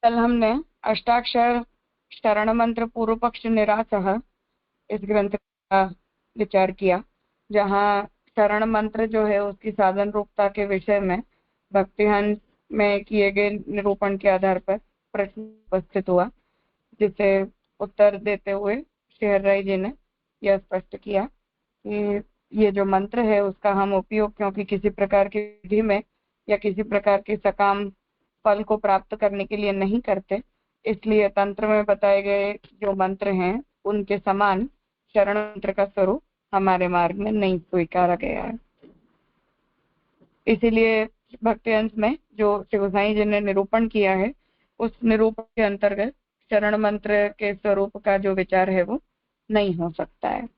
कल हमने अष्टाक्षर शरण मंत्र पूर्व पक्ष निरासह इस ग्रंथ का विचार किया, जहाँ शरण मंत्र जो है उसकी साधन रूपता के विषय में भक्तिहंस में किए गए निरूपण के आधार पर प्रश्न उपस्थित हुआ, जिसे उत्तर देते हुए शेर राय जी ने यह स्पष्ट किया कि ये जो मंत्र है उसका हम उपयोग क्योंकि किसी प्रकार की विधि में या किसी प्रकार के सकाम फल को प्राप्त करने के लिए नहीं करते, इसलिए तंत्र में बताए गए जो मंत्र हैं उनके समान शरण मंत्र का स्वरूप हमारे मार्ग में नहीं स्वीकारा गया है। इसीलिए भक्ति अंश में जो श्री गोसाई जी ने निरूपण किया है उस निरूपण के अंतर्गत शरण मंत्र के स्वरूप का जो विचार है वो नहीं हो सकता है।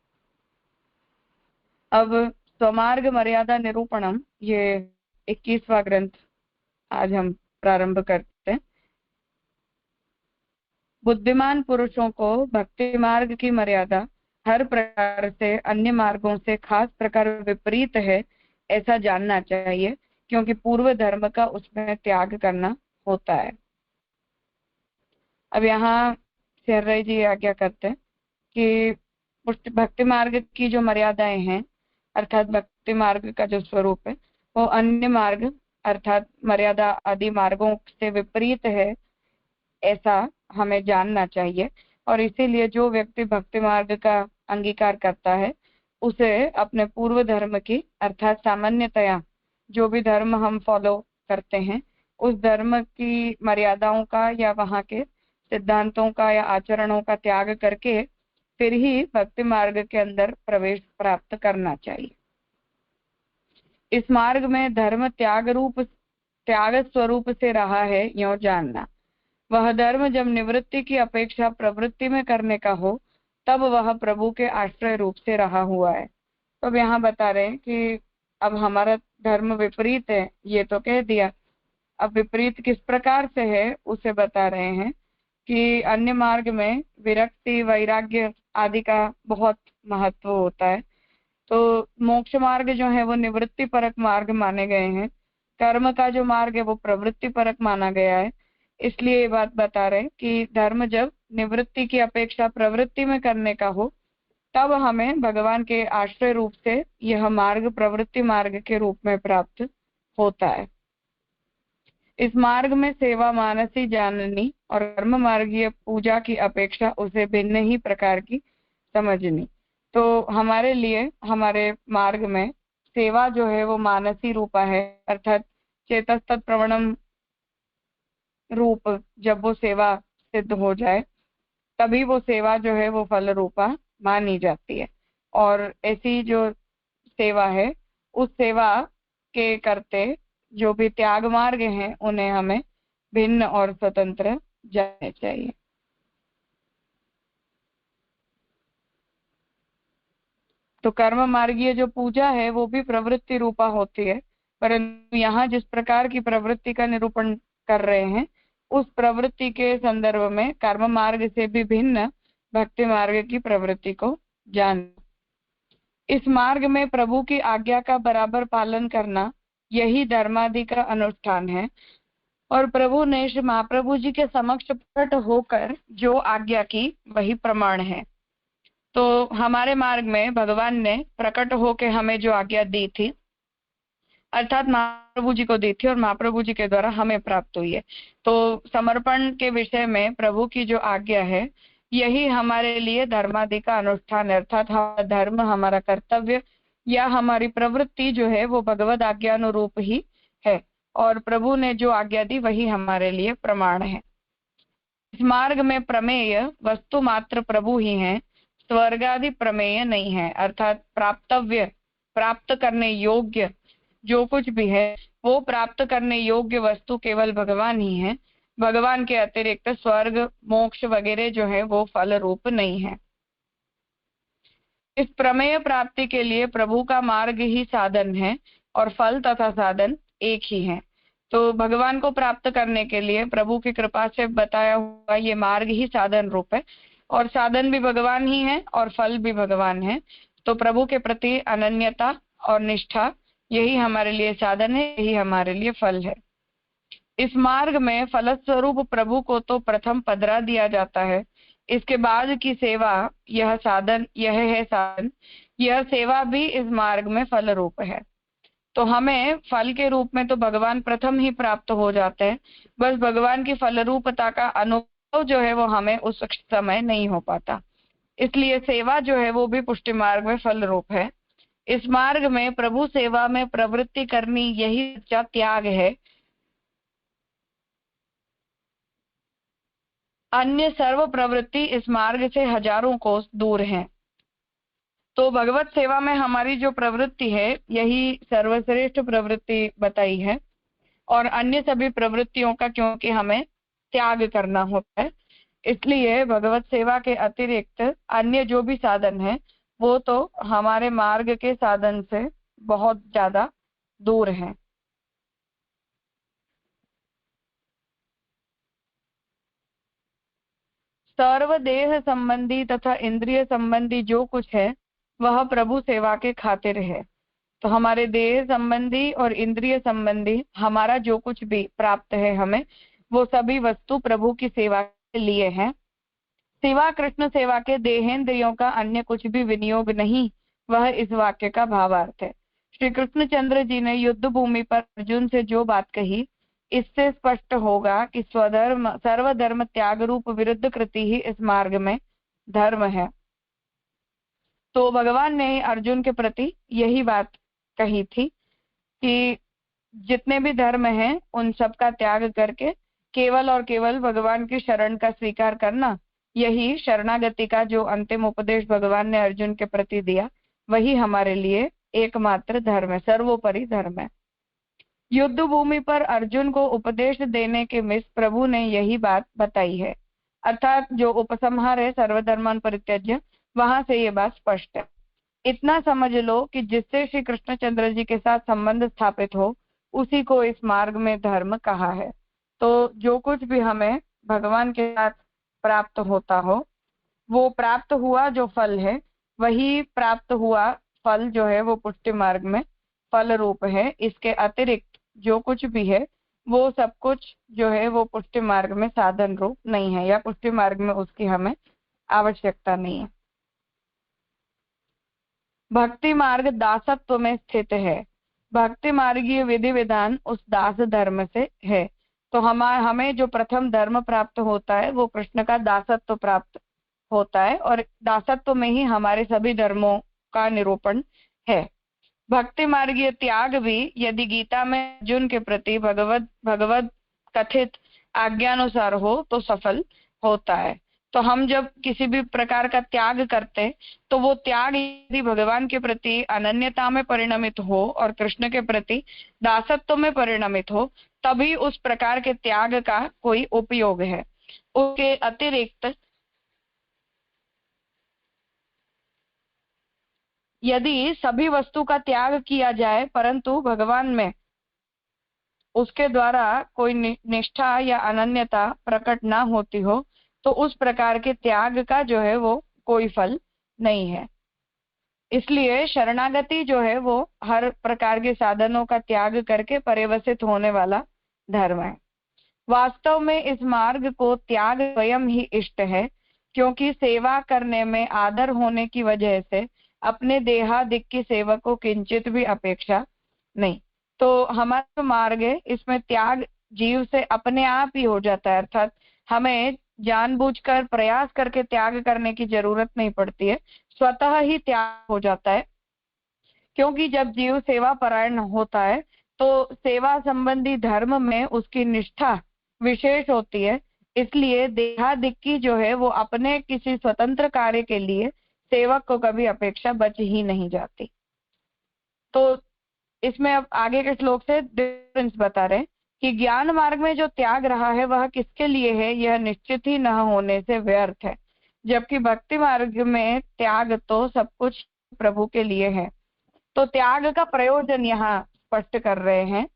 अब स्वमार्ग मर्यादा निरूपणम, ये 21वां ग्रंथ आज हम प्रारंभ करते हैं। बुद्धिमान पुरुषों को भक्ति मार्ग की मर्यादा हर प्रकार से अन्य मार्गों से खास प्रकार विपरीत है ऐसा जानना चाहिए, क्योंकि पूर्व धर्म का उसमें त्याग करना होता है। अब यहाँ शेर राय जी आज्ञा करते हैं कि भक्ति मार्ग की जो मर्यादाएं हैं अर्थात भक्ति मार्ग का जो स्वरूप है वो अन्य मार्ग अर्थात मर्यादा आदि मार्गों से विपरीत है ऐसा हमें जानना चाहिए। और इसीलिए जो व्यक्ति भक्ति मार्ग का अंगीकार करता है उसे अपने पूर्व धर्म की अर्थात सामान्यतया जो भी धर्म हम फॉलो करते हैं उस धर्म की मर्यादाओं का या वहाँ के सिद्धांतों का या आचरणों का त्याग करके फिर ही भक्ति मार्ग के अंदर प्रवेश प्राप्त करना चाहिए। इस मार्ग में धर्म त्याग स्वरूप से रहा है यों जानना। वह धर्म जब निवृत्ति की अपेक्षा प्रवृत्ति में करने का हो तब वह प्रभु के आश्रय रूप से रहा हुआ है। तो अब यहाँ बता रहे हैं कि अब हमारा धर्म विपरीत है, ये तो कह दिया, अब विपरीत किस प्रकार से है उसे बता रहे हैं कि अन्य मार्ग में विरक्ति वैराग्य आदि का बहुत महत्व होता है। तो मोक्ष मार्ग जो है वो निवृत्ति परक मार्ग माने गए हैं, कर्म का जो मार्ग है वो प्रवृत्ति परक माना गया है। इसलिए ये बात बता रहे कि धर्म जब निवृत्ति की अपेक्षा प्रवृत्ति में करने का हो तब हमें भगवान के आश्रय रूप से यह मार्ग प्रवृत्ति मार्ग के रूप में प्राप्त होता है। इस मार्ग में सेवा मानसी जाननी और कर्म मार्गीय पूजा की अपेक्षा उसे भिन्न ही प्रकार की समझनी। तो हमारे लिए हमारे मार्ग में सेवा जो है वो मानसी रूपा है अर्थात चेतस्तत् प्रवणम रूप जब वो सेवा सिद्ध हो जाए तभी वो सेवा जो है वो फल रूपा मानी जाती है। और ऐसी जो सेवा है उस सेवा के करते जो भी त्याग मार्ग हैं उन्हें हमें भिन्न और स्वतंत्र जानने चाहिए। तो कर्म मार्गीय जो पूजा है वो भी प्रवृत्ति रूपा होती है, परंतु यहाँ जिस प्रकार की प्रवृत्ति का निरूपण कर रहे हैं उस प्रवृत्ति के संदर्भ में कर्म मार्ग से भी भिन्न भक्ति मार्ग की प्रवृत्ति को जान। इस मार्ग में प्रभु की आज्ञा का बराबर पालन करना यही धर्मादि का अनुष्ठान है और प्रभु ने श्री महाप्रभु जी के समक्ष प्रकट होकर जो आज्ञा की वही प्रमाण है। तो हमारे मार्ग में भगवान ने प्रकट होकर हमें जो आज्ञा दी थी अर्थात महाप्रभु जी को दी थी और महाप्रभु जी के द्वारा हमें प्राप्त हुई है। तो समर्पण के विषय में प्रभु की जो आज्ञा है यही हमारे लिए धर्मादि का अनुष्ठान है अर्थात हमारा धर्म हमारा कर्तव्य या हमारी प्रवृत्ति जो है वो भगवद आज्ञा अनुरूप ही है और प्रभु ने जो आज्ञा दी वही हमारे लिए प्रमाण है। इस मार्ग में प्रमेय वस्तु मात्र प्रभु ही हैं, स्वर्ग आदि प्रमेय नहीं है अर्थात प्राप्तव्य प्राप्त करने योग्य जो कुछ भी है वो प्राप्त करने योग्य वस्तु केवल भगवान ही है। भगवान के अतिरिक्त स्वर्ग मोक्ष वगैरह जो है वो फल रूप नहीं है। इस प्रमेय प्राप्ति के लिए प्रभु का मार्ग ही साधन है और फल तथा साधन एक ही है। तो भगवान को प्राप्त करने के लिए प्रभु की कृपा से बताया हुआ ये मार्ग ही साधन रूप है, और साधन भी भगवान ही है और फल भी भगवान है। तो प्रभु के प्रति अनन्यता और निष्ठा यही हमारे लिए साधन है, यही हमारे लिए फल है। इस मार्ग में फलस्वरूप प्रभु को तो प्रथम पधरा दिया जाता है, इसके बाद की सेवा यह साधन, यह है साधन, यह सेवा भी इस मार्ग में फल रूप है। तो हमें फल के रूप में तो भगवान प्रथम ही प्राप्त हो जाते हैं, बस भगवान की फल रूपता का अनुभव जो है वो हमें उस समय नहीं हो पाता, इसलिए सेवा जो है वो भी पुष्टि मार्ग में फल रूप है। इस मार्ग में प्रभु सेवा में प्रवृत्ति करनी यही सच्चा त्याग है। अन्य सर्व प्रवृत्ति इस मार्ग से हजारों कोस दूर है। तो भगवत सेवा में हमारी जो प्रवृत्ति है यही सर्वश्रेष्ठ प्रवृत्ति बताई है, और अन्य सभी प्रवृत्तियों का क्योंकि हमें त्याग करना होता है, इसलिए भगवत सेवा के अतिरिक्त अन्य जो भी साधन है वो तो हमारे मार्ग के साधन से बहुत ज्यादा दूर है। सर्व देह संबंधी तथा इंद्रिय संबंधी जो कुछ है वह प्रभु सेवा के खातिर है। तो हमारे देह संबंधी और इंद्रिय संबंधी हमारा जो कुछ भी प्राप्त है हमें, वो सभी वस्तु प्रभु की सेवा के लिए है। सिवा कृष्ण सेवा के देहेंद्रियों का अन्य कुछ भी विनियोग नहीं, वह इस वाक्य का भावार्थ है। श्री कृष्णचंद्र जी ने युद्ध भूमि पर अर्जुन से जो बात कही, इससे स्पष्ट होगा कि स्वधर्म सर्वधर्म त्याग रूप विरुद्ध कृति ही इस मार्ग में धर्म है। तो भगवान ने अर्जुन के प्रति यही बात कही थी कि जितने भी धर्म हैं उन सब का त्याग करके केवल और केवल भगवान की शरण का स्वीकार करना, यही शरणागति का जो अंतिम उपदेश भगवान ने अर्जुन के प्रति दिया, वही हमारे लिए एकमात्र धर्म है, सर्वोपरि धर्म है। युद्ध भूमि पर अर्जुन को उपदेश देने के मिस प्रभु ने यही बात बताई है, अर्थात जो उपसंहार है सर्वधर्मान परित्यज्य, वहां से ये बात स्पष्ट है। इतना समझ लो कि जिससे श्री कृष्णचंद्र जी के साथ संबंध स्थापित हो उसी को इस मार्ग में धर्म कहा है। तो जो कुछ भी हमें भगवान के साथ प्राप्त होता हो, वो प्राप्त हुआ जो फल है वही प्राप्त हुआ फल जो है वो पुष्टि मार्ग में फल रूप है। इसके अतिरिक्त जो कुछ भी है वो सब कुछ जो है वो पुष्टि मार्ग में साधन रूप नहीं है, या पुष्टि मार्ग में उसकी हमें आवश्यकता नहीं है। भक्ति मार्ग दासत्व में स्थित है। भक्ति मार्गीय विधि विधान उस दास धर्म से है। तो हमें जो प्रथम धर्म प्राप्त होता है वो कृष्ण का दासत्व प्राप्त होता है, और दासत्व में ही हमारे सभी धर्मों का निरूपण है। भक्ति मार्गीय त्याग भी यदि गीता में अर्जुन के प्रति भगवत कथित आज्ञानुसार हो तो सफल होता है। तो हम जब किसी भी प्रकार का त्याग करते तो वो त्याग यदि भगवान के प्रति अनन्यता में परिणमित हो और कृष्ण के प्रति दासत्व में परिणमित हो, तभी उस प्रकार के त्याग का कोई उपयोग है। उसके अतिरिक्त यदि सभी वस्तु का त्याग किया जाए परंतु भगवान में उसके द्वारा कोई निष्ठा या अनन्यता प्रकट ना होती हो, तो उस प्रकार के त्याग का जो है वो कोई फल नहीं है। इसलिए शरणागति जो है वो हर प्रकार के साधनों का त्याग करके परिवसित होने वाला धर्म है। वास्तव में इस मार्ग को त्याग स्वयं ही इष्ट है, क्योंकि सेवा करने में आदर होने की वजह से अपने देहादिक की सेवा को किंचित भी अपेक्षा नहीं। तो हमारा जो मार्ग है इसमें त्याग जीव से अपने आप ही हो जाता है, अर्थात हमें जानबूझकर प्रयास करके त्याग करने की जरूरत नहीं पड़ती है, स्वतः ही त्याग हो जाता है। क्योंकि जब जीव सेवा परायण होता है तो सेवा संबंधी धर्म में उसकी निष्ठा विशेष होती है, इसलिए देहादिक्की जो है वो अपने किसी स्वतंत्र कार्य के लिए सेवक को कभी अपेक्षा बच ही नहीं जाती। तो इसमें अब आगे के श्लोक से डिफरेंस बता रहे हैं कि ज्ञान मार्ग में जो त्याग रहा है वह किसके लिए है, यह निश्चित ही न होने से व्यर्थ है, जबकि भक्ति मार्ग में त्याग तो सब कुछ प्रभु के लिए है। तो त्याग का प्रयोजन यहाँ स्पष्ट कर रहे हैं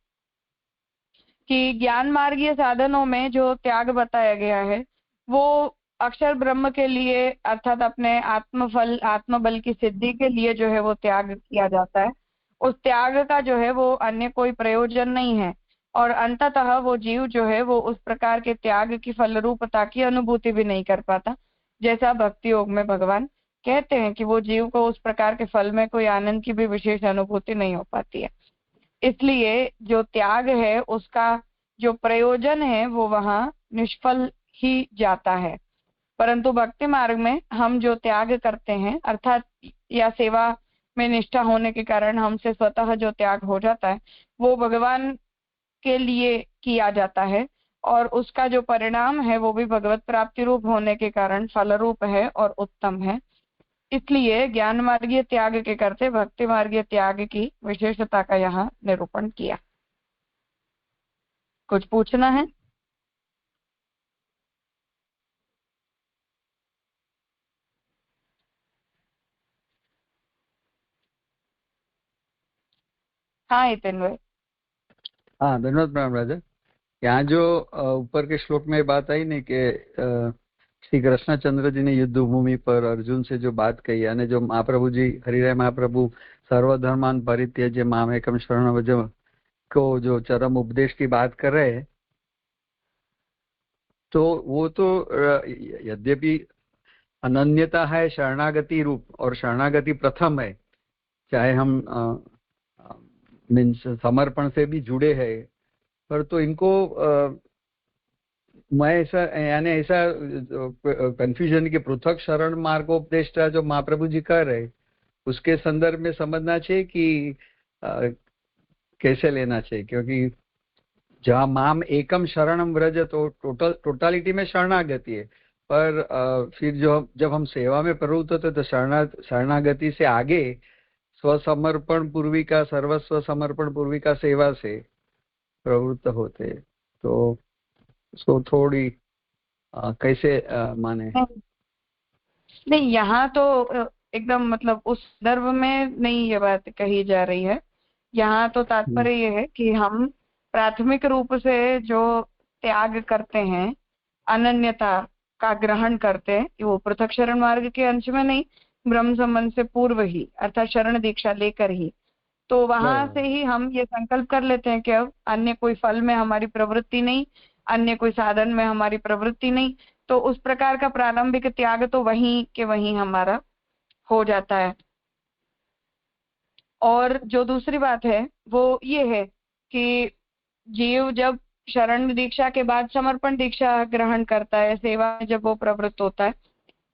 कि ज्ञान मार्गीय साधनों में जो त्याग बताया गया है वो अक्षर ब्रह्म के लिए, अर्थात अपने आत्मफल आत्मबल की सिद्धि के लिए जो है वो त्याग किया जाता है। उस त्याग का जो है वो अन्य कोई प्रयोजन नहीं है, और अंततः वो जीव जो है वो उस प्रकार के त्याग की फल रूपता की अनुभूति भी नहीं कर पाता, जैसा भक्ति योग में भगवान कहते हैं कि वो जीव को उस प्रकार के फल में कोई आनंद की भी विशेष अनुभूति नहीं हो पाती है। इसलिए जो त्याग है उसका जो प्रयोजन है वो वहां निष्फल ही जाता है। परंतु भक्ति मार्ग में हम जो त्याग करते हैं, अर्थात या सेवा में निष्ठा होने के कारण हमसे स्वतः जो त्याग हो जाता है वो भगवान के लिए किया जाता है, और उसका जो परिणाम है वो भी भगवत प्राप्ति रूप होने के कारण फल रूप है और उत्तम है। इसलिए ज्ञान मार्गीय त्याग के करते भक्ति मार्गीय त्याग की विशेषता का यहाँ निरूपण किया। कुछ पूछना है? हाँ नितिन भाई। हाँ, धन्यवाद प्रणाम राजा। यहाँ जो ऊपर के श्लोक में बात आई नहीं कि श्री कृष्णचंद्र जी ने युद्ध भूमि पर अर्जुन से जो बात कही, यानी जो महाप्रभु जी हरिराय महाप्रभु सर्वधर्मान परित्यज्य मामेकम शरणं व्रज को जो चरम उपदेश की बात कर रहे हैं, तो वो तो यद्यपि अनन्यता है शरणागति रूप, और शरणागति प्रथम है, चाहे हम मीन्स समर्पण से भी जुड़े हैं, पर तो इनको मैं ऐसा यानी ऐसा कंफ्यूजन के पृथक शरण मार्गोपदेष्टा जो महाप्रभु जी कर रहे उसके संदर्भ में समझना चाहिए कि कैसे लेना चाहिए, क्योंकि जहाँ माम एकम शरणम व्रज तो टोटालिटी में शरणागति है, पर फिर जब हम सेवा में प्रवृत्त होते तो शरणागति से आगे स्वसमर्पण पूर्विका सर्वस्व समर्पण पूर्विका सेवा से प्रवृत्त होते, तो उसको थोड़ी कैसे माने? नहीं, यहाँ तो एकदम मतलब उस संदर्भ में नहीं ये बात कही जा रही है। यहाँ तो तात्पर्य ये है कि हम प्राथमिक रूप से जो त्याग करते हैं, अनन्यता का ग्रहण करते हैं, वो पृथक शरण मार्ग के अंश में नहीं, ब्रह्म संबंध से पूर्व ही, अर्थात शरण दीक्षा लेकर ही, तो वहां से ही हम ये संकल्प कर लेते हैं कि अब अन्य कोई फल में हमारी प्रवृत्ति नहीं, अन्य कोई साधन में हमारी प्रवृत्ति नहीं, तो उस प्रकार का प्रारंभिक त्याग तो वहीं के वहीं हमारा हो जाता है। और जो दूसरी बात है वो ये है कि जीव जब शरण दीक्षा के बाद समर्पण दीक्षा ग्रहण करता है, सेवा में जब वो प्रवृत्त होता है,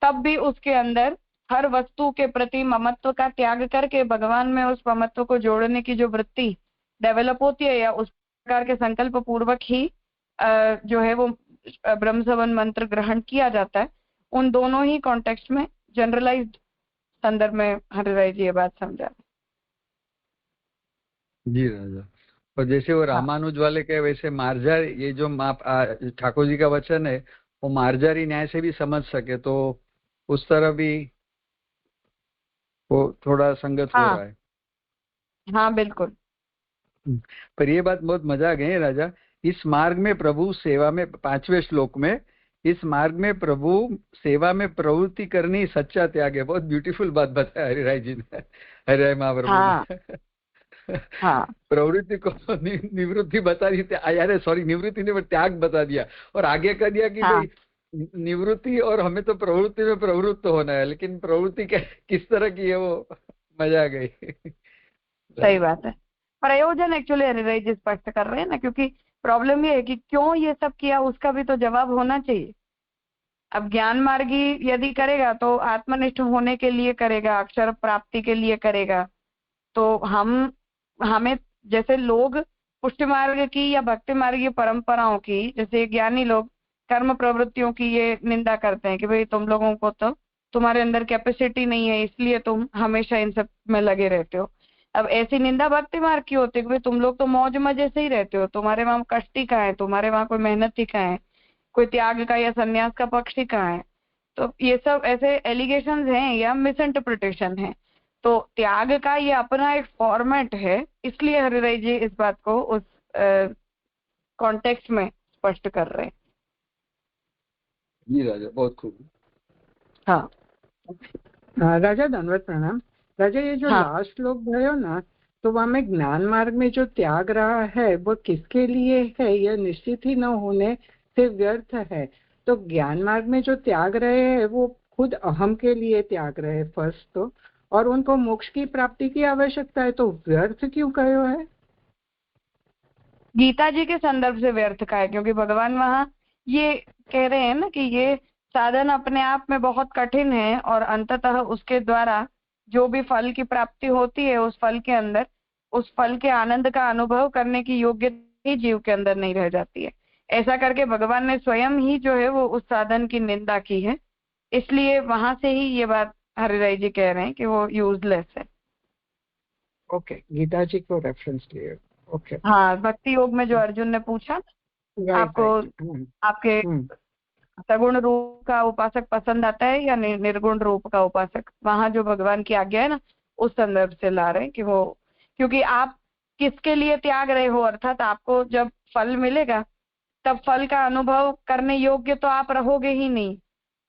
तब भी उसके अंदर हर वस्तु के प्रति ममत्व का त्याग करके भगवान में उस ममत्व को जोड़ने की जो वृत्ति डेवलप होती है, या उस प्रकार के संकल्प पूर्वक ही जो है वो ब्रह्म संबंध मंत्र ग्रहण किया जाता है। उन दोनों ही कॉन्टेक्स्ट में जनरलाइज्ड संदर्भ में हरिराय जी ये बात समझा। जी राजा। और जैसे वो रामानुज वाले के वैसे मार्जारी, ये जो ठाकुर जी का वचन है वो मार्जारी न्याय से भी समझ सके, तो उस तरह भी वो थोड़ा संगत हो रहा है। हाँ बिल्कुल। पर ये बात बहुत मजा आ गई राजा, इस मार्ग में प्रभु सेवा में 5वें श्लोक में, इस मार्ग में प्रभु सेवा में प्रवृत्ति करनी सच्चा त्याग है। बहुत ब्यूटीफुल बात बताया हरिराय जी ने, हरिराय महाप्रभु ने। हाँ। प्रवृत्ति को निवृत्ति बता दी थी, यार सॉरी निवृत्ति ने त्याग बता दिया, और आगे कह दिया कि भाई निवृत्ति और हमें तो प्रवृत्ति में प्रवृत्त होना है, लेकिन प्रवृत्ति किस तरह की है वो मजा आ गई। सही बात है। प्रयोजन एक्चुअली हरिराय जी स्पष्ट कर रहे हैं ना, क्योंकि प्रॉब्लम ये है कि क्यों ये सब किया उसका भी तो जवाब होना चाहिए। अब ज्ञान मार्गी यदि करेगा तो आत्मनिष्ठ होने के लिए करेगा, अक्षर प्राप्ति के लिए करेगा, तो हमें जैसे लोग पुष्टि मार्ग की या भक्ति मार्ग की परंपराओं की, जैसे ज्ञानी लोग कर्म प्रवृत्तियों की ये निंदा करते हैं कि भाई तुम लोगों को तो तुम्हारे अंदर कैपेसिटी नहीं है, इसलिए तुम हमेशा इन सब में लगे रहते हो। अब ऐसी निंदा भक्ति मार्ग की होती है कि भाई तुम लोग तो मौज मजे से ही रहते हो, तुम्हारे वहां कष्टी कहाँ है, तुम्हारे वहां कोई मेहनती कहाँ है, कोई त्याग का या संन्यास का पक्षी कहाँ है। तो ये सब ऐसे एलिगेशंस हैं या मिस इंटरप्रिटेशन है। तो त्याग का ये अपना एक फॉर्मेट है, इसलिए हरिराय जी इस बात को उस कॉन्टेक्स्ट में स्पष्ट कर रहे हैं। जी राजा, बहुत खूब। हाँ राजा धन्यवाद, प्रणाम। राजा ये जो हाँ लास्ट श्लोक भयो ना, तो वहां में ज्ञान मार्ग में जो त्याग रहा है वो किसके लिए है, यह निश्चित ही न होने से व्यर्थ है। तो ज्ञान मार्ग में जो त्याग रहे हैं वो खुद अहम के लिए त्याग रहे हैं फर्स्ट तो, और उनको मोक्ष की प्राप्ति की आवश्यकता है, तो व्यर्थ क्यों कहो है? गीता जी के संदर्भ से व्यर्थ का है, क्योंकि भगवान वहां ये कह रहे हैं ना कि ये साधन अपने आप में बहुत कठिन है और अंततः उसके द्वारा जो भी फल की प्राप्ति होती है उस फल के अंदर उस फल के आनंद का अनुभव करने की योग्यता ही जीव के अंदर नहीं रह जाती है। ऐसा करके भगवान ने स्वयं ही जो है वो उस साधन की निंदा की है, इसलिए वहां से ही ये बात हरिराय जी कह रहे हैं कि वो यूजलेस है। ओके, गीता जी को रेफरेंस लिए। ओके, हाँ, भक्ति योग में जो अर्जुन ने पूछा आपको आपके सगुण रूप का उपासक पसंद आता है या निर्गुण रूप का उपासक, वहां जो भगवान की आज्ञा है ना उस संदर्भ से ला रहे हैं कि वो, क्योंकि आप किसके लिए त्याग रहे हो, अर्थात आपको जब फल मिलेगा तब फल का अनुभव करने योग्य तो आप रहोगे ही नहीं।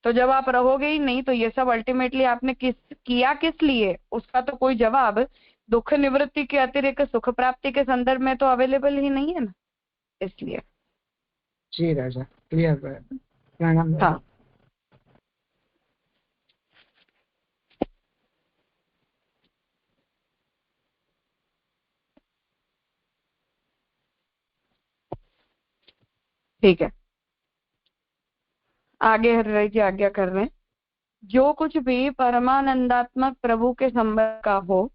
तो जब आप रहोगे ही नहीं तो ये सब अल्टीमेटली आपने किस लिए, उसका तो कोई जवाब दुख निवृत्ति के अतिरिक्त सुख प्राप्ति के संदर्भ में तो अवेलेबल ही नहीं है ना, इसलिए। जी राजा, क्लियर है, प्रणाम। हाँ ठीक है, आगे हरिराय जी आज्ञा कर रहे हैं। जो कुछ भी परमानंदात्मक प्रभु के संबंध का हो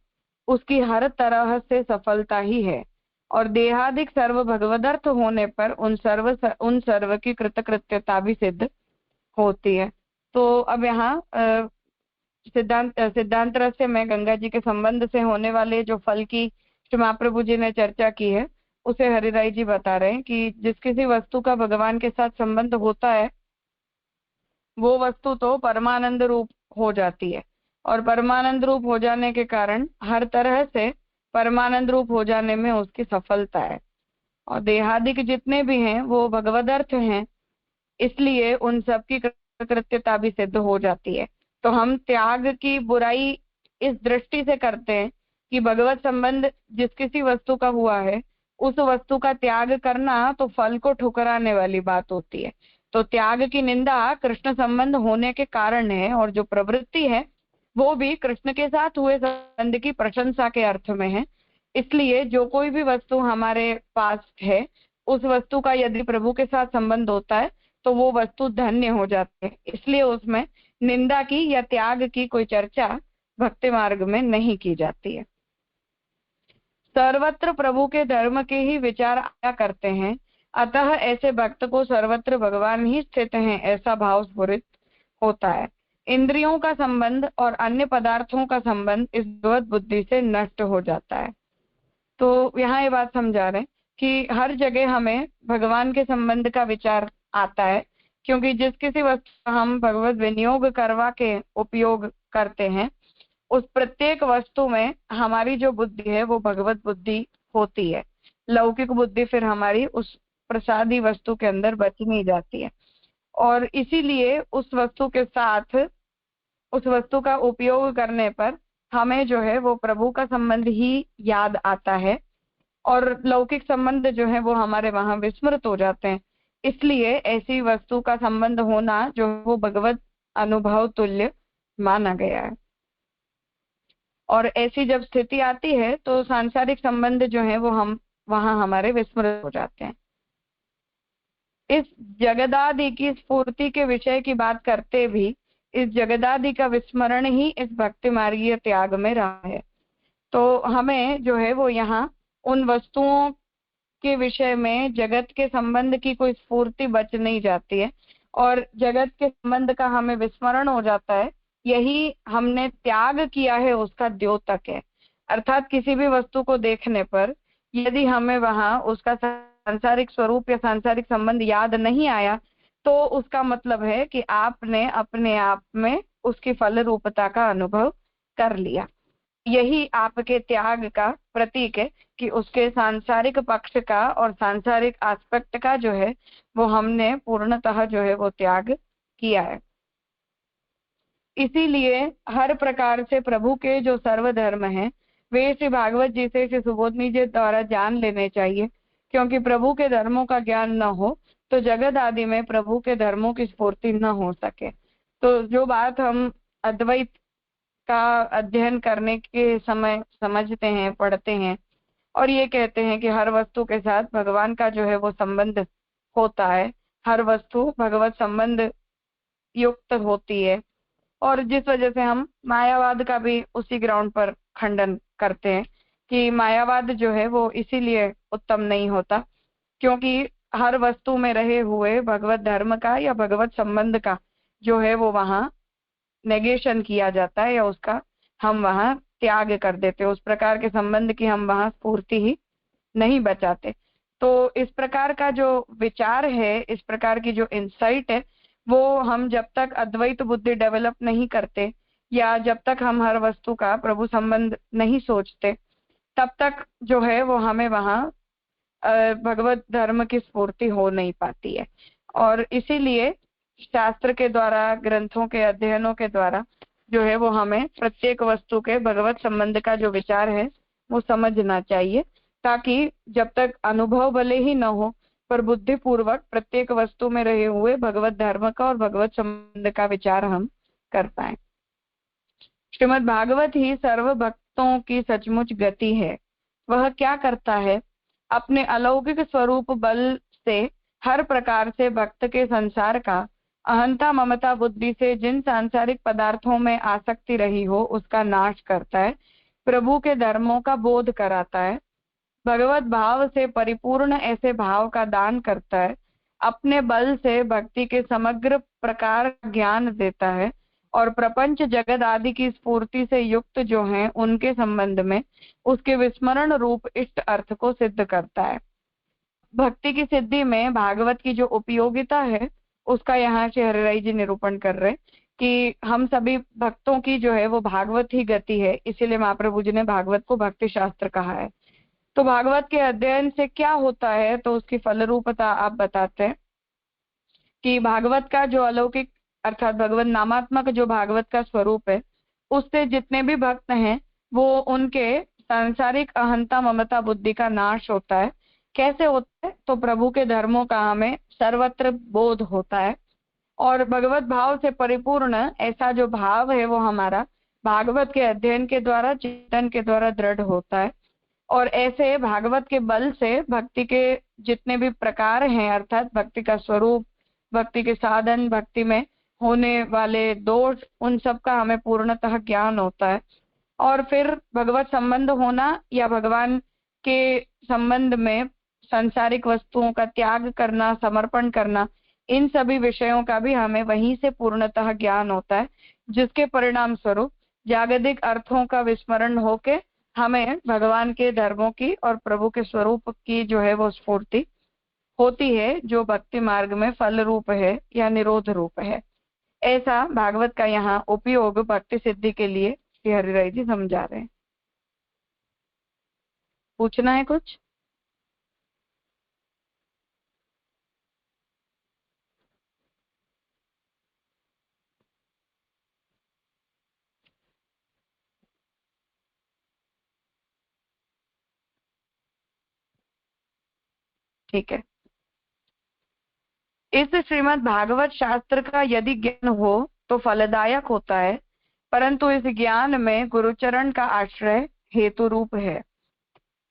उसकी हर तरह से सफलता ही है, और देहादिक सर्व भगवदर्थ होने पर उन सर्व की कृतकृत्यता भी सिद्ध होती है। तो अब यहाँ सिद्धांत रहस्य में गंगा जी के संबंध से होने वाले जो फल की श्री महाप्रभु जी ने चर्चा की है उसे हरिराय जी बता रहे हैं कि जिस किसी वस्तु का भगवान के साथ संबंध होता है वो वस्तु तो परमानंद रूप हो जाती है, और परमानंद रूप हो जाने के कारण हर तरह से परमानंद रूप हो जाने में उसकी सफलता है। और देहादिक जितने भी हैं वो भगवदर्थ हैं, इसलिए उन सब की कृत्यता भी सिद्ध हो जाती है। तो हम त्याग की बुराई इस दृष्टि से करते हैं कि भगवत संबंध जिस किसी वस्तु का हुआ है उस वस्तु का त्याग करना तो फल को ठुकराने वाली बात होती है। तो त्याग की निंदा कृष्ण संबंध होने के कारण है, और जो प्रवृत्ति है वो भी कृष्ण के साथ हुए संबंध की प्रशंसा के अर्थ में है। इसलिए जो कोई भी वस्तु हमारे पास है उस वस्तु का यदि प्रभु के साथ संबंध होता है तो वो वस्तु धन्य हो जाती है, इसलिए उसमें निंदा की या त्याग की कोई चर्चा भक्ति मार्ग में नहीं की जाती है। सर्वत्र प्रभु के धर्म के ही विचार आया करते हैं, अतः ऐसे भक्त को सर्वत्र भगवान ही स्थित हैं ऐसा भाव स्फुरित होता है। इंद्रियों का संबंध और अन्य पदार्थों का संबंध इस भगवत बुद्धि से नष्ट हो जाता है। तो यहाँ ये बात समझा रहे हैं कि हर जगह हमें भगवान के संबंध का विचार आता है, क्योंकि जिस किसी वस्तु का हम भगवत विनियोग करवा के उपयोग करते हैं उस प्रत्येक वस्तु में हमारी जो बुद्धि है वो भगवत बुद्धि होती है। लौकिक बुद्धि फिर हमारी उस प्रसादी वस्तु के अंदर बच नहीं जाती है, और इसीलिए उस वस्तु के साथ उस वस्तु का उपयोग करने पर हमें जो है वो प्रभु का संबंध ही याद आता है, और लौकिक संबंध जो है वो हमारे वहां विस्मृत हो जाते हैं। इसलिए ऐसी वस्तु का संबंध होना जो वो भगवत अनुभव तुल्य माना गया है। और ऐसी जब स्थिति आती है तो सांसारिक संबंध जो है वो हम वहां हमारे विस्मृत हो जाते हैं। इस जगदादि की स्फूर्ति के विषय की बात करते भी इस जगदादि का विस्मरण ही इस भक्ति मार्गीय त्याग में रहा है। तो हमें जो है वो यहाँ उन वस्तुओं के विषय में जगत के संबंध की कोई स्फूर्ति बच नहीं जाती है, और जगत के संबंध का हमें विस्मरण हो जाता है। यही हमने त्याग किया है उसका द्योतक है। अर्थात किसी भी वस्तु को देखने पर यदि हमें वहां उसका सांसारिक स्वरूप या सांसारिक संबंध याद नहीं आया तो उसका मतलब है कि आपने अपने आप में उसकी फल रूपता का अनुभव कर लिया। यही आपके त्याग का प्रतीक है कि उसके सांसारिक पक्ष का और सांसारिक एस्पेक्ट का जो है वो हमने पूर्णतः जो है वो त्याग किया है। इसीलिए हर प्रकार से प्रभु के जो सर्वधर्म हैं वे श्री भागवत जी से, श्री सुबोधनी जी द्वारा जान लेने चाहिए, क्योंकि प्रभु के धर्मों का ज्ञान न हो तो जगत आदि में प्रभु के धर्मों की स्फूर्ति न हो सके। तो जो बात हम अद्वैत का अध्ययन करने के समय समझते हैं, पढ़ते हैं और ये कहते हैं कि हर वस्तु के साथ भगवान का जो है वो संबंध होता है, हर वस्तु भगवत संबंध युक्त होती है, और जिस वजह से हम मायावाद का भी उसी ग्राउंड पर खंडन करते हैं कि मायावाद जो है वो इसीलिए उत्तम नहीं होता क्योंकि हर वस्तु में रहे हुए भगवत धर्म का या भगवत संबंध का जो है वो वहां नेगेशन किया जाता है या उसका हम वहां त्याग कर देते हैं, उस प्रकार के संबंध की हम वहां स्फूर्ति ही नहीं बचाते। तो इस प्रकार का जो विचार है, इस प्रकार की जो इंसाइट है, वो हम जब तक अद्वैत बुद्धि डेवलप नहीं करते या जब तक हम हर वस्तु का प्रभु संबंध नहीं सोचते तब तक जो है वो हमें वहां भगवत धर्म की स्फूर्ति हो नहीं पाती है। और इसीलिए शास्त्र के द्वारा, ग्रंथों के अध्ययनों के द्वारा जो है वो हमें प्रत्येक वस्तु के भगवत संबंध का जो विचार है वो समझना चाहिए, ताकि जब तक अनुभव भले ही न हो पर बुद्धि पूर्वक प्रत्येक वस्तु में रहे हुए भगवत धर्म का और भगवत संबंध का विचार हम कर पाए। श्रीमद् भागवत ही सर्व भक्तों की सचमुच गति है। वह क्या करता है? अपने अलौकिक स्वरूप बल से हर प्रकार से भक्त के संसार का अहंता ममता बुद्धि से जिन सांसारिक पदार्थों में आसक्ति रही हो उसका नाश करता है, प्रभु के धर्मों का बोध कराता है, भगवत भाव से परिपूर्ण ऐसे भाव का दान करता है, अपने बल से भक्ति के समग्र प्रकार ज्ञान देता है और प्रपंच जगत आदि की स्फूर्ति से युक्त जो हैं उनके संबंध में उसके विस्मरण रूप इष्ट अर्थ को सिद्ध करता है। भक्ति की सिद्धि में भागवत की जो उपयोगिता है उसका यहाँ से हरिराई जी निरूपण कर रहे कि हम सभी भक्तों की जो है वो भागवत ही गति है, इसीलिए महाप्रभु जी ने भागवत को भक्ति शास्त्र कहा है। तो भागवत के अध्ययन से क्या होता है? तो उसकी फल रूपता आप बताते हैं कि भागवत का जो अलौकिक अर्थात भगवत नामात्मक जो भागवत का स्वरूप है उससे जितने भी भक्त हैं वो उनके सांसारिक अहंता ममता बुद्धि का नाश होता है। कैसे होता है? तो प्रभु के धर्मों का हमें सर्वत्र बोध होता है और भगवत भाव से परिपूर्ण ऐसा जो भाव है वो हमारा भागवत के अध्ययन के द्वारा, चिंतन के द्वारा दृढ़ होता है। और ऐसे भागवत के बल से भक्ति के जितने भी प्रकार हैं अर्थात भक्ति का स्वरूप, भक्ति के साधन, भक्ति में होने वाले दोष, उन सब का हमें पूर्णतः ज्ञान होता है। और फिर भगवत संबंध होना या भगवान के संबंध में सांसारिक वस्तुओं का त्याग करना, समर्पण करना, इन सभी विषयों का भी हमें वहीं से पूर्णतः ज्ञान होता है, जिसके परिणाम स्वरूप जागतिक अर्थों का विस्मरण होके हमें भगवान के धर्मों की और प्रभु के स्वरूप की जो है वो स्फूर्ति होती है, जो भक्ति मार्ग में फल रूप है या निरोध रूप है। ऐसा भागवत का यहाँ उपयोग भक्ति सिद्धि के लिए श्री हरिराय जी समझा रहे हैं। पूछना है कुछ? ठीक है। इस श्रीमद् भागवत शास्त्र का यदि ज्ञान हो तो फलदायक होता है, परंतु इस ज्ञान में गुरुचरण का आश्रय हेतु रूप है।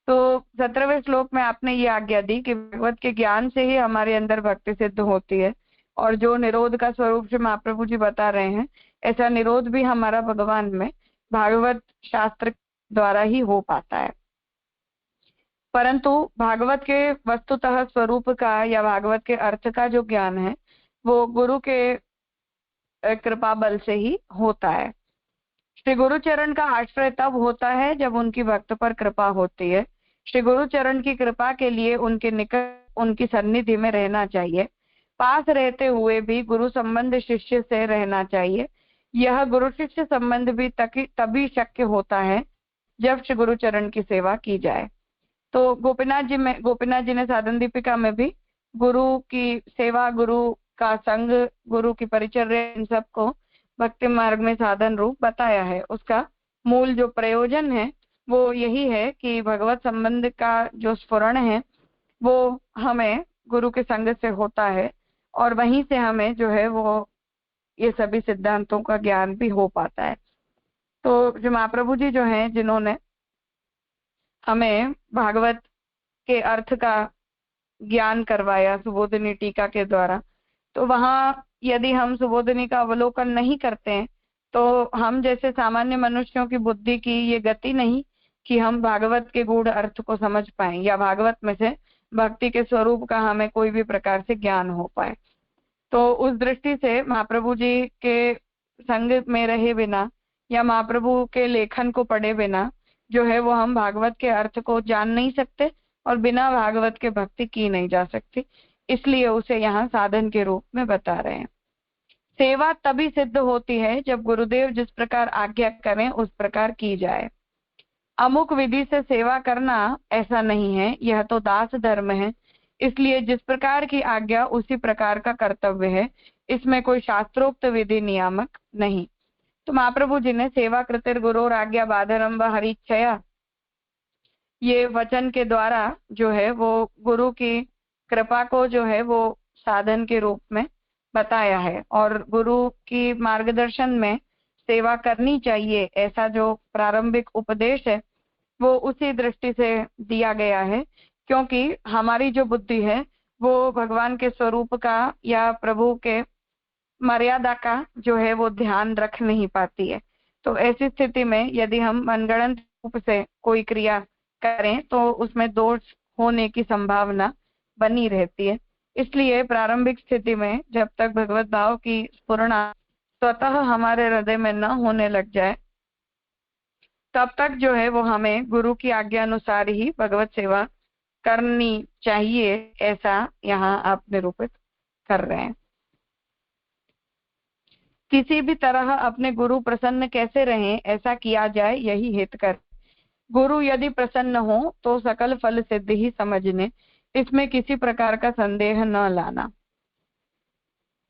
तो 17वें श्लोक में आपने ये आज्ञा दी कि भगवत के ज्ञान से ही हमारे अंदर भक्ति सिद्ध होती है और जो निरोध का स्वरूप जो महाप्रभु जी बता रहे हैं ऐसा निरोध भी हमारा भगवान में भागवत शास्त्र द्वारा ही हो पाता है। परंतु भागवत के वस्तुतः स्वरूप का या भागवत के अर्थ का जो ज्ञान है वो गुरु के कृपा बल से ही होता है। श्री गुरुचरण का आश्रय तब होता है जब उनकी भक्त पर कृपा होती है। श्री गुरुचरण की कृपा के लिए उनके निकट उनकी सन्निधि में रहना चाहिए। पास रहते हुए भी गुरु संबंध शिष्य से रहना चाहिए। यह गुरु शिष्य संबंध भी तभी शक्य होता है जब श्री गुरुचरण की सेवा की जाए। तो गोपीनाथ जी ने साधन दीपिका में भी गुरु की सेवा, गुरु का संग, गुरु की परिचर्या, इन सबको भक्ति मार्ग में साधन रूप बताया है। उसका मूल जो प्रयोजन है वो यही है कि भगवत संबंध का जो स्फुरण है वो हमें गुरु के संग से होता है और वहीं से हमें जो है वो ये सभी सिद्धांतों का ज्ञान भी हो पाता है। तो जो महाप्रभु जी जो हैं, जिन्होंने हमें भागवत के अर्थ का ज्ञान करवाया सुबोधिनी टीका के द्वारा, तो वहां यदि हम सुबोधिनी का अवलोकन नहीं करते हैं तो हम जैसे सामान्य मनुष्यों की बुद्धि की ये गति नहीं कि हम भागवत के गूढ़ अर्थ को समझ पाए या भागवत में से भक्ति के स्वरूप का हमें कोई भी प्रकार से ज्ञान हो पाए। तो उस दृष्टि से महाप्रभु जी के संग में रहे बिना या महाप्रभु के लेखन को पढ़े बिना जो है वो हम भागवत के अर्थ को जान नहीं सकते और बिना भागवत के भक्ति की नहीं जा सकती। इसलिए उसे यहाँ साधन के रूप में बता रहे हैं। सेवा तभी सिद्ध होती है जब गुरुदेव जिस प्रकार आज्ञा करें उस प्रकार की जाए। अमुक विधि से सेवा करना ऐसा नहीं है, यह तो दास धर्म है। इसलिए जिस प्रकार की आज्ञा उसी प्रकार का कर्तव्य है, इसमें कोई शास्त्रोक्त विधि नियामक नहीं। तो महाप्रभु जी ने सेवा कृतिर गुरोर आज्ञा बाधरंभ हरिच्छया, ये वचन के द्वारा जो है वो गुरु की कृपा को जो है वो साधन के रूप में बताया है और गुरु की मार्गदर्शन में सेवा करनी चाहिए, ऐसा जो प्रारंभिक उपदेश है वो उसी दृष्टि से दिया गया है। क्योंकि हमारी जो बुद्धि है वो भगवान के स्वरूप का या प्रभु के मर्यादा का जो है वो ध्यान रख नहीं पाती है। तो ऐसी स्थिति में यदि हम मनगढ़ंत रूप से कोई क्रिया करें तो उसमें दोष होने की संभावना बनी रहती है। इसलिए प्रारंभिक स्थिति में जब तक भगवत भाव की स्फुरणा स्वतः हमारे हृदय में न होने लग जाए तब तक जो है वो हमें गुरु की आज्ञा अनुसार ही भगवत सेवा करनी चाहिए, ऐसा यहाँ आप निरूपित कर रहे हैं। किसी भी तरह अपने गुरु प्रसन्न कैसे रहें ऐसा किया जाए, यही हितकर। गुरु यदि प्रसन्न हो तो सकल फल सिद्ध ही समझने, इसमें किसी प्रकार का संदेह न लाना।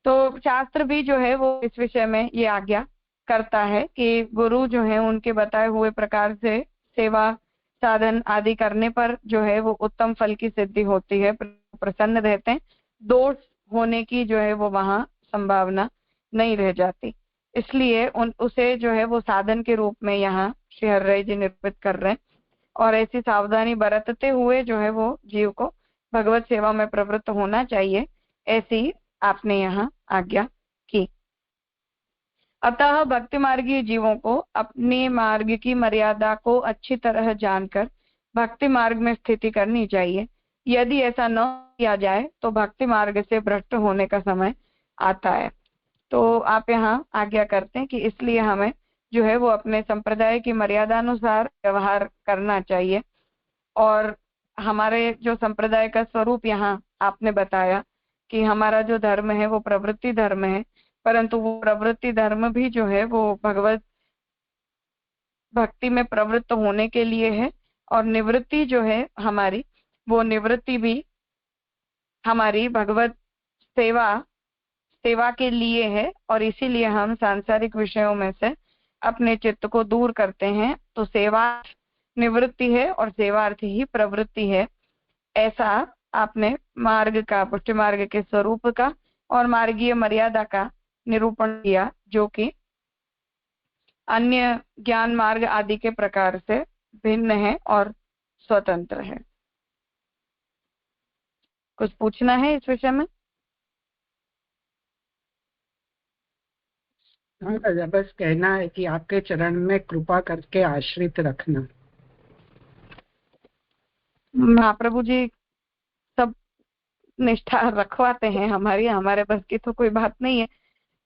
तो शास्त्र भी जो है वो इस विषय में ये आज्ञा करता है कि गुरु जो है उनके बताए हुए प्रकार से सेवा साधन आदि करने पर जो है वो उत्तम फल की सिद्धि होती है, प्रसन्न रहते हैं, दोष होने की जो है वो वहां संभावना नहीं रह जाती। इसलिए उसे जो है वो साधन के रूप में यहाँ श्री हरिराय जी निरूपित कर रहे हैं और ऐसी सावधानी बरतते हुए जो है वो जीव को भगवत सेवा में प्रवृत्त होना चाहिए, ऐसी आपने यहाँ आज्ञा की। अतः भक्ति मार्गी जीवों को अपने मार्ग की मर्यादा को अच्छी तरह जानकर भक्ति मार्ग में स्थिति करनी चाहिए। यदि ऐसा न किया जाए तो भक्ति मार्ग से भ्रष्ट होने का समय आता है। तो आप यहाँ आज्ञा करते हैं कि इसलिए हमें जो है वो अपने संप्रदाय की मर्यादा अनुसार व्यवहार करना चाहिए। और हमारे जो संप्रदाय का स्वरूप यहाँ आपने बताया कि हमारा जो धर्म है वो प्रवृत्ति धर्म है, परंतु वो प्रवृत्ति धर्म भी जो है वो भगवत भक्ति में प्रवृत्त होने के लिए है और निवृत्ति जो है हमारी वो निवृत्ति भी हमारी भगवत सेवा के लिए है और इसीलिए हम सांसारिक विषयों में से अपने चित्त को दूर करते हैं। तो सेवा निवृत्ति है और सेवार्थ ही प्रवृत्ति है, ऐसा आपने मार्ग का, पुष्टि मार्ग के स्वरूप का और मार्गीय मर्यादा का निरूपण किया, जो कि अन्य ज्ञान मार्ग आदि के प्रकार से भिन्न है और स्वतंत्र है। कुछ पूछना है इस विषय में? हाँ, बस कहना है कि आपके चरण में कृपा करके आश्रित रखना। महाप्रभु जी सब निष्ठा रखवाते हैं हमारी, हमारे बस की तो कोई बात नहीं है,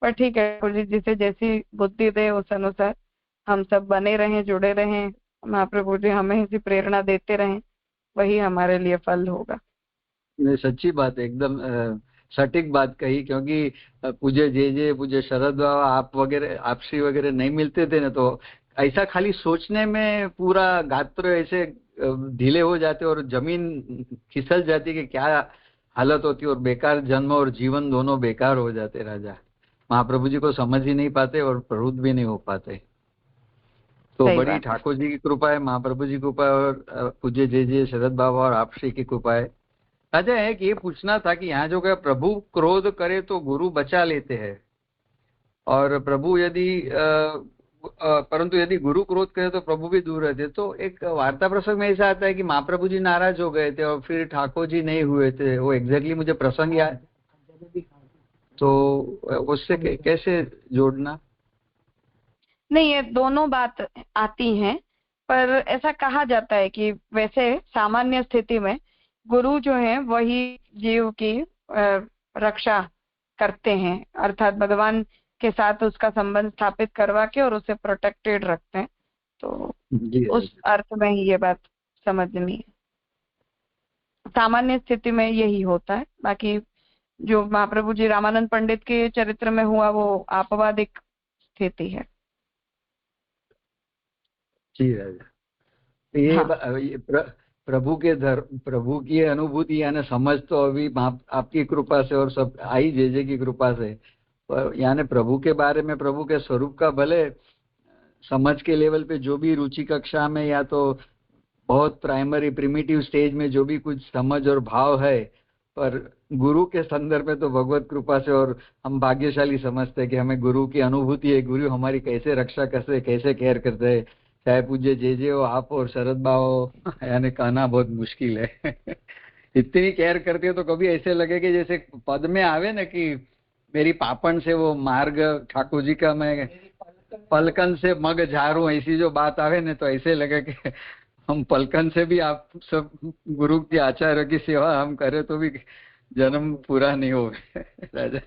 पर ठीक है, जिसे जैसी बुद्धि दे उस अनुसार हम सब बने रहें, जुड़े रहें, महाप्रभु जी हमें ऐसी प्रेरणा देते रहें, वही हमारे लिए फल होगा। ये सच्ची बात है, एकदम सटीक बात कही। क्योंकि पूज्य जे पूज्य शरद बाबा आप वगैरह, आपसी वगैरह नहीं मिलते थे ना, तो ऐसा खाली सोचने में पूरा गात्र ऐसे ढीले हो जाते और जमीन खिसल जाती कि क्या हालत होती, और बेकार जन्म और जीवन दोनों बेकार हो जाते राजा। महाप्रभु जी को समझ ही नहीं पाते और प्रवृत्त भी नहीं हो पाते। तो सही बड़ी बात है। ठाकुर जी की कृपा है, महाप्रभु जी की कृपा है, और पूज्य जे शरद बाबा और आपसी की कृपा है। राजा है कि ये पूछना था कि यहाँ जो क्या प्रभु क्रोध करे तो गुरु बचा लेते हैं, और प्रभु यदि परंतु यदि गुरु क्रोध करे तो प्रभु भी दूर रहते। तो एक वार्ता प्रसंग में ऐसा आता है कि महाप्रभु जी नाराज हो गए थे और फिर ठाकुर जी नहीं हुए थे। वो एग्जैक्टली मुझे प्रसंग याद, तो उससे कैसे जोड़ना? नहीं, ये दोनों बात आती हैं, पर ऐसा कहा जाता है कि वैसे सामान्य स्थिति में गुरु जो है वही जीव की रक्षा करते हैं, अर्थात भगवान के साथ उसका संबंध स्थापित करवा के और उसे प्रोटेक्टेड रखते हैं। तो जी उस अर्थ में ही ये बात समझनी है। सामान्य स्थिति में यही होता है। बाकी जो महाप्रभु जी रामानंद पंडित के चरित्र में हुआ वो आपवादिक स्थिति है। जी राजा। ये, हाँ, प्रभु के प्रभु की अनुभूति यानी समझ तो अभी आपकी कृपा से और सब आई जे की कृपा से, पर यानी प्रभु के बारे में, प्रभु के स्वरूप का भले समझ के लेवल पे जो भी रुचि कक्षा में या तो बहुत प्राइमरी प्रिमिटिव स्टेज में जो भी कुछ समझ और भाव है, पर गुरु के संदर्भ में तो भगवत कृपा से और हम भाग्यशाली समझते हैं कि हमें गुरु की अनुभूति है। गुरु हमारी कैसे रक्षा करते, कैसे केयर करते हैं, चाहे पूज्य जे हो, आप और शरद बा हो, यानी कहना बहुत मुश्किल है। इतनी केयर करते हो तो कभी ऐसे लगे कि जैसे पद में आवे ना कि मेरी पापन से वो मार्ग ठाकुर जी का मैं पलकन से मग झारू, ऐसी जो बात आवे ना तो ऐसे लगे कि हम पलकन से भी आप सब गुरु की आचार्य की सेवा हम करें तो भी जन्म पूरा नहीं हो राजा।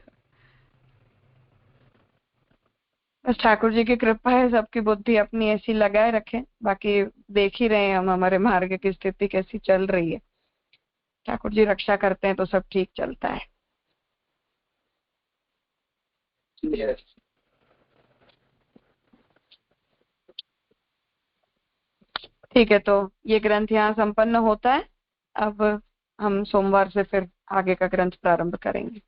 बस ठाकुर जी की कृपा है, सबकी बुद्धि अपनी ऐसी लगाए रखें। बाकी देख ही रहे हैं हम हमारे मार्ग की स्थिति कैसी चल रही है। ठाकुर जी रक्षा करते हैं तो सब ठीक चलता है। Yes. ठीक है, तो ये ग्रंथ यहाँ संपन्न होता है। अब हम सोमवार से फिर आगे का ग्रंथ प्रारंभ करेंगे।